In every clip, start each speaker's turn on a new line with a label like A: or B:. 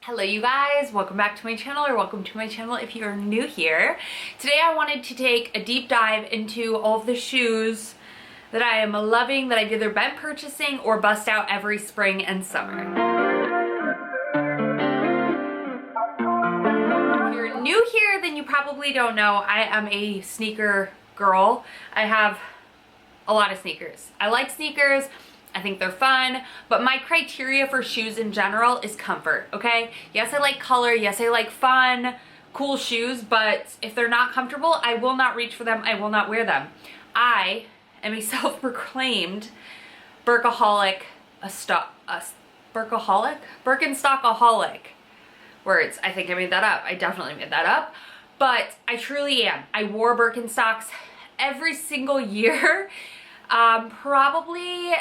A: Hello you guys, welcome back to my channel, or welcome to my channel if you're new here. Today I wanted to take a deep dive into all of the shoes that I am loving, that I've either been purchasing or bust out every spring and summer. If you're new here, then you probably don't know I am a sneaker girl. I have a lot of sneakers. I like sneakers. I think they're fun, but my criteria for shoes in general is comfort, okay? Yes, I like color. Yes, I like fun, cool shoes, but if they're not comfortable, I will not reach for them. I will not wear them. I am a self-proclaimed Birkenstockaholic. Birkenstockaholic. Words. I think I made that up. I definitely made that up, but I truly am. I wore Birkenstocks every single year. Probably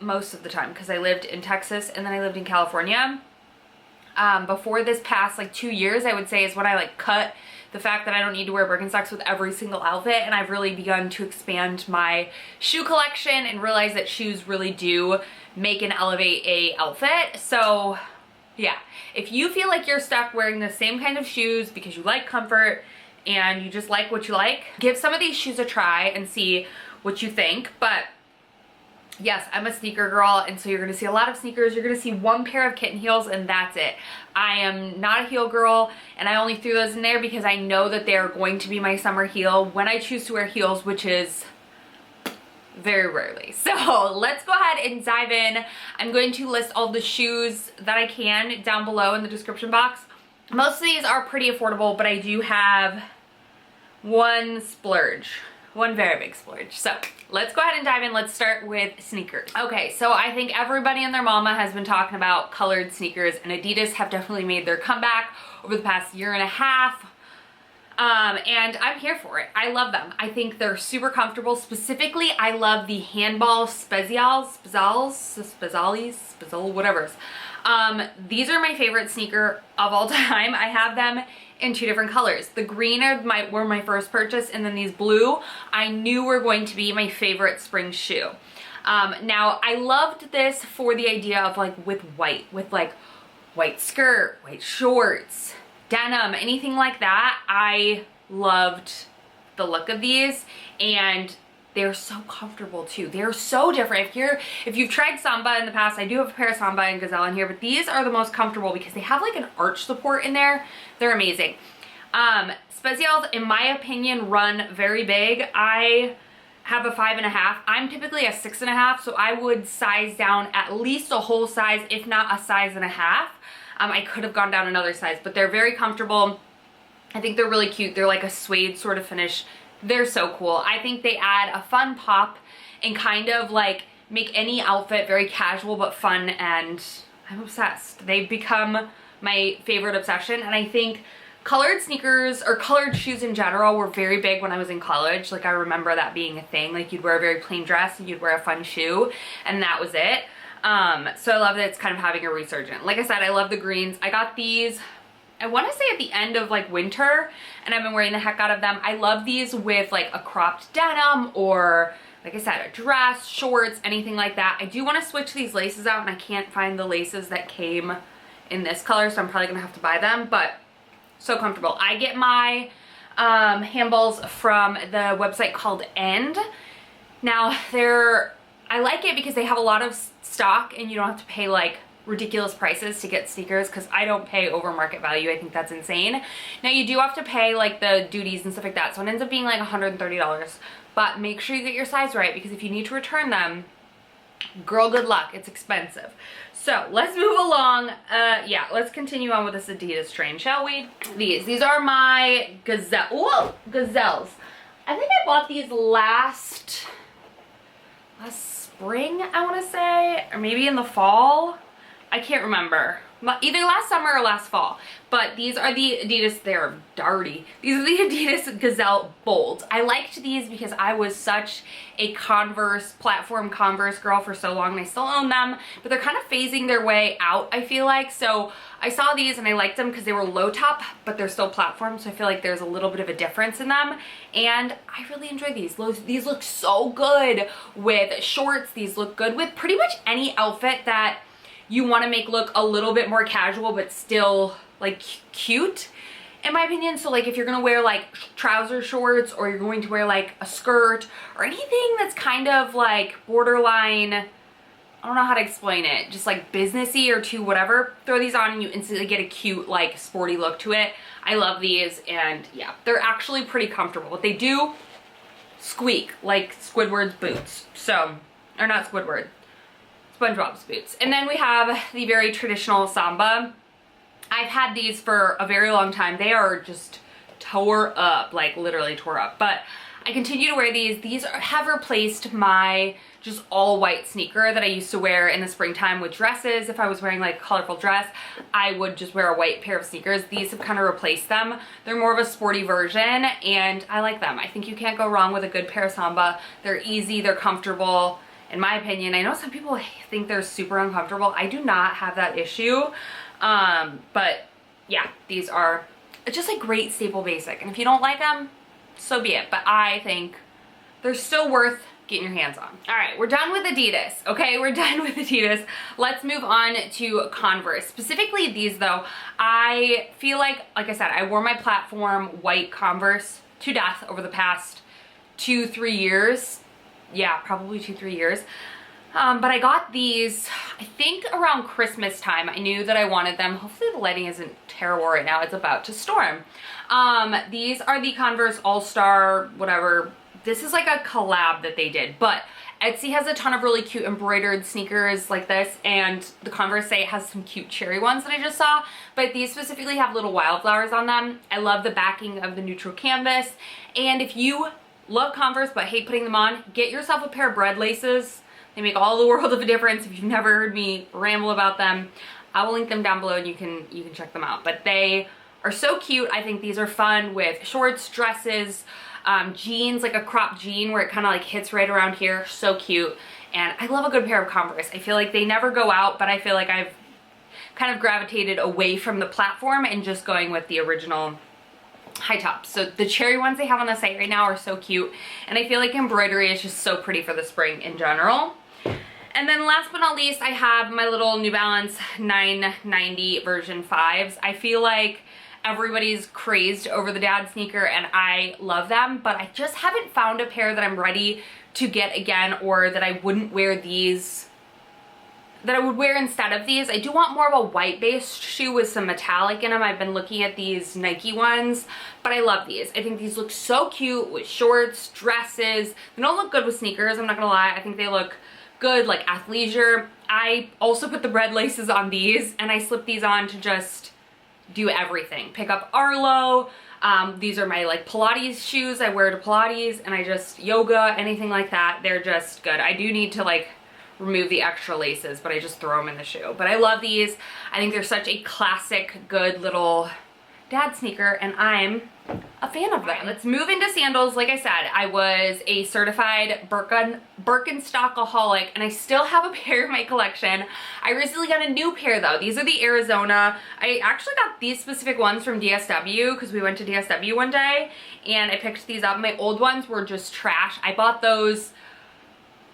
A: most of the time, because I lived in Texas and then I lived in California. Before this past 2 years, I would say, is when I cut the fact that I don't need to wear Birkenstocks with every single outfit, and I've really begun to expand my shoe collection and realize that shoes really do make and elevate a outfit. So yeah, if you feel like you're stuck wearing the same kind of shoes because you like comfort and you just like what you like, give some of these shoes a try and see what you think. But yes, I'm a sneaker girl, and so you're gonna see a lot of sneakers. You're gonna see one pair of kitten heels, and that's it. I am not a heel girl, and I only threw those in there because I know that they're going to be my summer heel when I choose to wear heels, which is very rarely. So let's go ahead and dive in. I'm going to list all the shoes that I can down below in the description box. Most of these are pretty affordable, but I do have one very big splurge. So let's go ahead and dive in. Let's start with sneakers. Okay, so I think everybody and their mama has been talking about colored sneakers, and Adidas have definitely made their comeback over the past year and a half. And I'm here for it. I love them. I think they're super comfortable. Specifically, I love the handball spezials, whatever. These are my favorite sneaker of all time. I have them in two different colors. The green were my first purchase, and then these blue I knew were going to be my favorite spring shoe. Now I loved this for the idea of with white skirt, white shorts, denim, anything like that. I loved the look of these, and they're so comfortable too. They're so different. If you've tried Samba in the past, I do have a pair of Samba and Gazelle in here, but these are the most comfortable because they have an arch support in there. They're amazing. Spezials, in my opinion, run very big. I have a 5.5. I'm typically a 6.5, so I would size down at least a whole size, if not a size and a half. I could have gone down another size, but they're very comfortable. I think they're really cute. They're like a suede sort of finish. They're so cool. I think they add a fun pop and kind of make any outfit very casual but fun, and I'm obsessed. They've become my favorite obsession, and I think colored sneakers or colored shoes in general were very big when I was in college. I remember that being a thing. You'd wear a very plain dress and you'd wear a fun shoe, and that was it. So I love that it's kind of having a resurgence. Like I said, I love the greens. I got these, I want to say at the end of winter, and I've been wearing the heck out of them. I love these with a cropped denim, or like I said, a dress, shorts, anything like that. I do want to switch these laces out, and I can't find the laces that came in this color, so I'm probably gonna have to buy them, but so comfortable. I get my handballs from the website called End. Now I like it because they have a lot of stock, and you don't have to pay ridiculous prices to get sneakers, because I don't pay over market value. I think that's insane. Now you do have to pay the duties and stuff like that, so it ends up being $130, but make sure you get your size right, because if you need to return them, girl, good luck. It's expensive. So let's move along. Yeah, let's continue on with this Adidas train, shall we? These are my Gazelles. I think I bought these last spring, I want to say, or maybe in the fall. I can't remember. Either last summer or last fall. But these are the Adidas, they're dirty. These are the Adidas Gazelle Bold. I liked these because I was such a platform Converse girl for so long, and I still own them, but they're kind of phasing their way out, I feel like. So I saw these and I liked them because they were low top, but they're still platform, so I feel like there's a little bit of a difference in them, and I really enjoy these. These look so good with shorts. These look good with pretty much any outfit that you want to make look a little bit more casual but still like cute, in my opinion. So like if you're gonna wear like trouser shorts, or you're going to wear like a skirt, or anything that's kind of like borderline, I don't know how to explain it, just like businessy or too whatever, throw these on and you instantly get a cute like sporty look to it. I love these, and yeah, they're actually pretty comfortable, but they do squeak like Squidward's boots. So, or not Squidward, SpongeBob's boots. And then we have the very traditional Samba. I've had these for a very long time. They are just tore up, like literally tore up. But I continue to wear these. These have replaced my just all white sneaker that I used to wear in the springtime with dresses. If I was wearing like a colorful dress, I would just wear a white pair of sneakers. These have kind of replaced them. They're more of a sporty version, and I like them. I think you can't go wrong with a good pair of Samba. They're easy, they're comfortable. In my opinion, I know some people think they're super uncomfortable. I do not have that issue. But yeah, these are just a great staple basic. And if you don't like them, so be it. But I think they're still worth getting your hands on. All right, we're done with Adidas. Okay, we're done with Adidas. Let's move on to Converse. Specifically these though, I feel like I said, I wore my platform white Converse to death over the past 2-3 years. Yeah, probably 2-3 years. But I got these, I think around Christmas time. I knew that I wanted them. Hopefully the lighting isn't terrible right now. It's about to storm. These are the Converse All-Star, whatever. This is like a collab that they did, but Etsy has a ton of really cute embroidered sneakers like this, and the Converse site has some cute cherry ones that I just saw, but these specifically have little wildflowers on them. I love the backing of the neutral canvas, and if you love Converse but hate putting them on, get yourself a pair of bread laces. They make all the world of a difference. If you've never heard me ramble about them, I will link them down below and you can check them out. But they are so cute. I think these are fun with shorts, dresses, jeans, like a cropped jean where it kind of like hits right around here. So cute. And I love a good pair of Converse. I feel like they never go out, but I feel like I've kind of gravitated away from the platform and just going with the original high tops. So the cherry ones they have on the site right now are so cute, and I feel like embroidery is just so pretty for the spring in general. And then last but not least, I have my little New Balance 990 version 5s. I feel like everybody's crazed over the dad sneaker and I love them, but I just haven't found a pair that I'm ready to get again, or that I wouldn't wear these, that I would wear instead of these. I do want more of a white based shoe with some metallic in them. I've been looking at these Nike ones, but I love these. I think these look so cute with shorts, dresses. They don't look good with sneakers, I'm not gonna lie. I think they look good like athleisure. I also put the bread laces on these, and I slip these on to just do everything. Pick up Arlo. These are my like Pilates shoes I wear to Pilates, and I just yoga, anything like that. They're just good. I do need to like remove the extra laces, but I just throw them in the shoe. But I love these. I think they're such a classic, good little dad sneaker, and I'm a fan of them. Right, let's move into sandals. Like I said, I was a certified Birkenstockaholic, and I still have a pair in my collection. I recently got a new pair though. These are the Arizona. I actually got these specific ones from DSW because we went to DSW one day, and I picked these up. My old ones were just trash. I bought those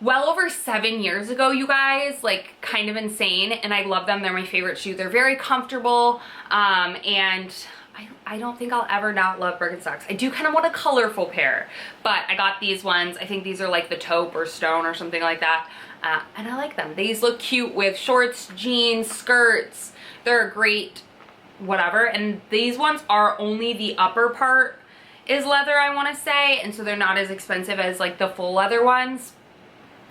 A: well over 7 years ago, you guys, like kind of insane, and I love them. They're my favorite shoe. They're very comfortable, and I don't think I'll ever not love Birkenstocks. I do kind of want a colorful pair, but I got these ones. I think these are like the taupe or stone or something like that, and I like them. These look cute with shorts, jeans, skirts. They're great, whatever, and these ones are only the upper part is leather, I want to say, and so they're not as expensive as like the full leather ones.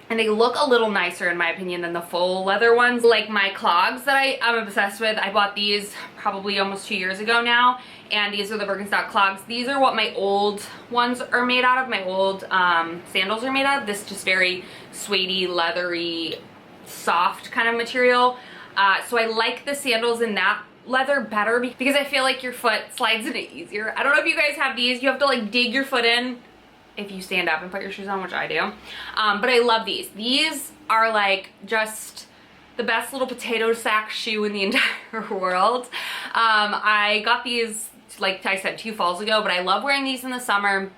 A: And they look a little nicer in my opinion than the full leather ones. Like my clogs that I'm obsessed with, I bought these probably almost 2 years ago now, and these are the Birkenstock clogs. These are what my old ones are made out of. My old sandals are made out of. This just very suede-y, leathery, soft kind of material. So I like the sandals in that leather better because I feel like your foot slides in it easier. I don't know if you guys have these. You have to like dig your foot in if you stand up and put your shoes on, which I do. But I love these. These are like just the best little potato sack shoe in the entire world. I got these, like I said, 2 falls ago, but I love wearing these in the summer.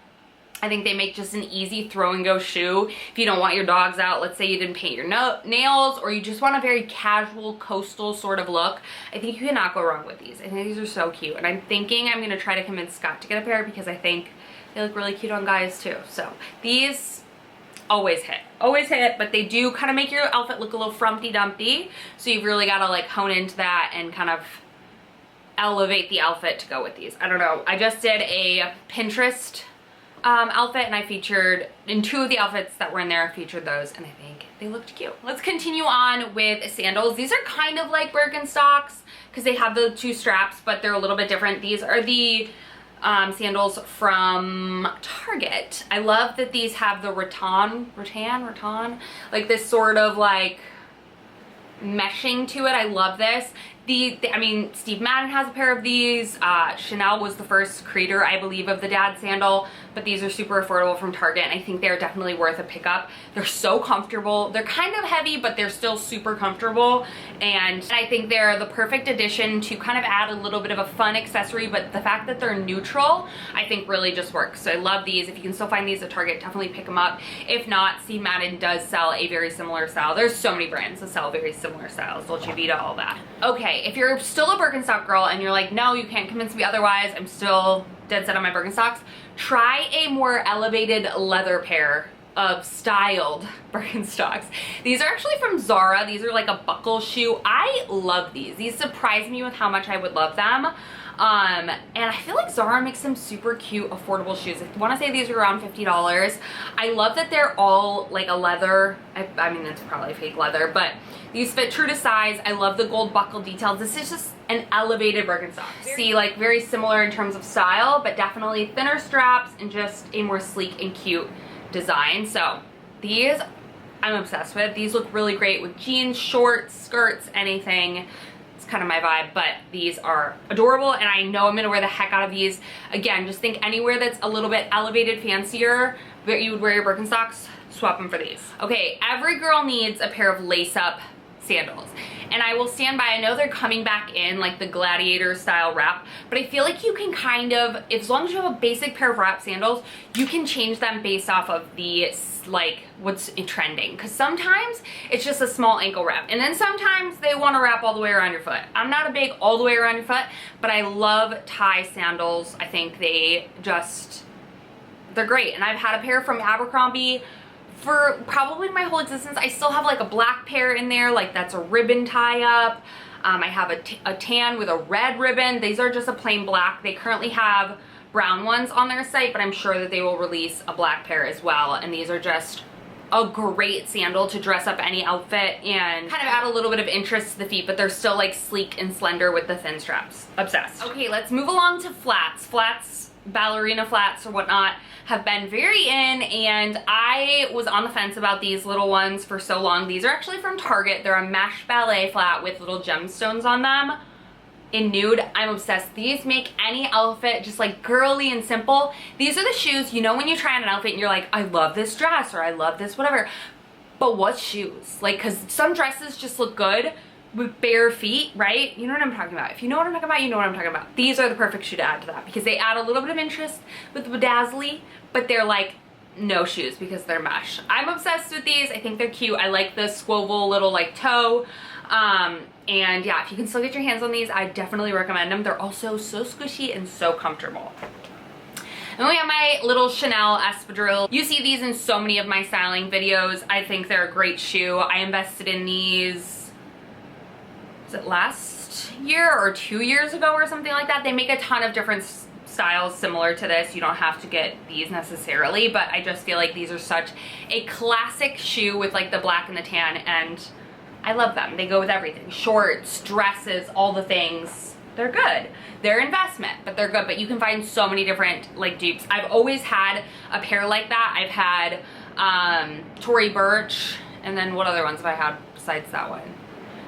A: I think they make just an easy throw and go shoe. If you don't want your dogs out, let's say you didn't paint your nails, or you just want a very casual coastal sort of look, I think you cannot go wrong with these. I think these are so cute. And I'm thinking I'm gonna try to convince Scott to get a pair because I think they look really cute on guys too. So these always hit, but they do kind of make your outfit look a little frumpty dumpty. So you've really gotta like hone into that and kind of elevate the outfit to go with these. I don't know. I just did a Pinterest outfit and I featured, in 2 of the outfits that were in there, I featured those and I think they looked cute. Let's continue on with sandals. These are kind of like Birkenstocks because they have the 2 straps, but they're a little bit different. These are the sandals from Target. I love that these have the rattan, like this sort of like meshing to it. I love this. I mean, Steve Madden has a pair of these. Chanel was the first creator, I believe, of the dad sandal, but these are super affordable from Target, and I think they're definitely worth a pickup. They're so comfortable. They're kind of heavy, but they're still super comfortable, and I think they're the perfect addition to kind of add a little bit of a fun accessory, but the fact that they're neutral, I think really just works. So I love these. If you can still find these at Target, definitely pick them up. If not, Steve Madden does sell a very similar style. There's so many brands that sell very similar styles, Dolce Vita, all that. Okay, if you're still a Birkenstock girl and you're like, no, you can't convince me otherwise, I'm still dead set on my Birkenstocks, try a more elevated leather pair of styled Birkenstocks. These are actually from Zara. These are like a buckle shoe. I love these. These surprise me with how much I would love them. And I feel like Zara makes some super cute, affordable shoes. I want to say these are around $50. I love that they're all like a leather. I mean, it's probably fake leather, but these fit true to size. I love the gold buckle details. This is just an elevated Birkenstock. See, like very similar in terms of style, but definitely thinner straps and just a more sleek and cute design. So these I'm obsessed with. These look really great with jeans, shorts, skirts, anything. Kind of my vibe, but these are adorable and I know I'm gonna wear the heck out of these. Again, just think anywhere that's a little bit elevated, fancier, that you would wear your Birkenstocks, swap them for these. Okay, every girl needs a pair of lace-up sandals, and I will stand by. I know they're coming back in like the gladiator style wrap, but I feel like you can kind of, as long as you have a basic pair of wrap sandals, you can change them based off of the like what's trending, because sometimes it's just a small ankle wrap and then sometimes they want to wrap all the way around your foot. I'm not a big all the way around your foot, but I love tie sandals. I think they're great, and I've had a pair from Abercrombie for probably my whole existence. I still have like a black pair in there, like that's a ribbon tie up. I have a tan with a red ribbon. These are just a plain black. They currently have brown ones on their site, but I'm sure that they will release a black pair as well, and these are just a great sandal to dress up any outfit and kind of add a little bit of interest to the feet, but they're still like sleek and slender with the thin straps. Obsessed. Okay, let's move along to flats, ballerina flats or whatnot have been very in, and I was on the fence about these little ones for so long. These are actually from Target. They're a mesh ballet flat with little gemstones on them in nude. I'm obsessed. These make any outfit just like girly and simple. These are the shoes, you know, when you try on an outfit and you're like, I love this dress or I love this whatever, but what shoes? Like, because some dresses just look good with bare feet, right? You know what I'm talking about. If you know what I'm talking about, you know what I'm talking about. These are the perfect shoe to add to that because they add a little bit of interest with the bedazzly, but they're like no shoes because they're mesh. I'm obsessed with these. I think they're cute. I like the swivel little like toe. And yeah, if you can still get your hands on these, I definitely recommend them. They're also so squishy and so comfortable. And then we have my little Chanel espadrille. You see these in so many of my styling videos. I think they're a great shoe. I invested in these, was it last year or 2 years ago or something like that? They make a ton of different styles similar to this. You don't have to get these necessarily, but I just feel like these are such a classic shoe with like the black and the tan, and I love them. They go with everything. Shorts, dresses, all the things. They're good. They're investment, but they're good. But you can find so many different like dupes. I've always had a pair like that. I've had Tory Burch, and then what other ones have I had besides that one?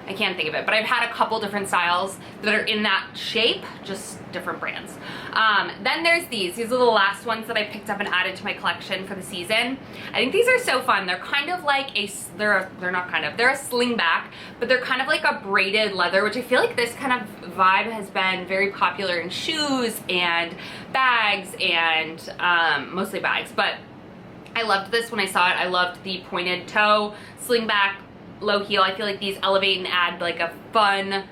A: I can't think of it, but I've had a couple different styles that are in that shape, just different brands. Then there's these are the last ones that I picked up and added to my collection for the season. I think these are so fun. They're kind of like they're a slingback, but they're kind of like a braided leather, which I feel like this kind of vibe has been very popular in shoes and bags and mostly bags, but I loved this when I saw it. I loved the pointed toe, slingback, low heel. I feel like these elevate and add like a fun,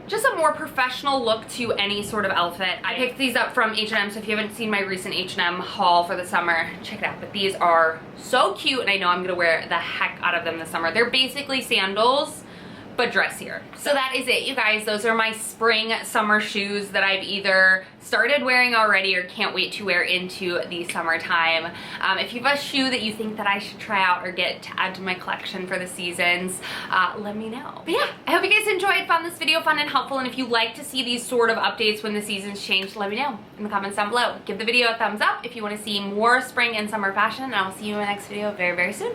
A: just a more professional look to any sort of outfit. I picked these up from H&M, so if you haven't seen my recent H&M haul for the summer, check it out. But these are so cute, and I know I'm gonna wear the heck out of them this summer. They're basically sandals, but dressier. So that is it, you guys. Those are my spring summer shoes that I've either started wearing already or can't wait to wear into the summertime. If you have a shoe that you think that I should try out or get to add to my collection for the seasons, let me know. But yeah, I hope you guys enjoyed, found this video fun and helpful, and if you like to see these sort of updates when the seasons change, let me know in the comments down below. Give the video a thumbs up if you want to see more spring and summer fashion, and I'll see you in my next video very, very soon.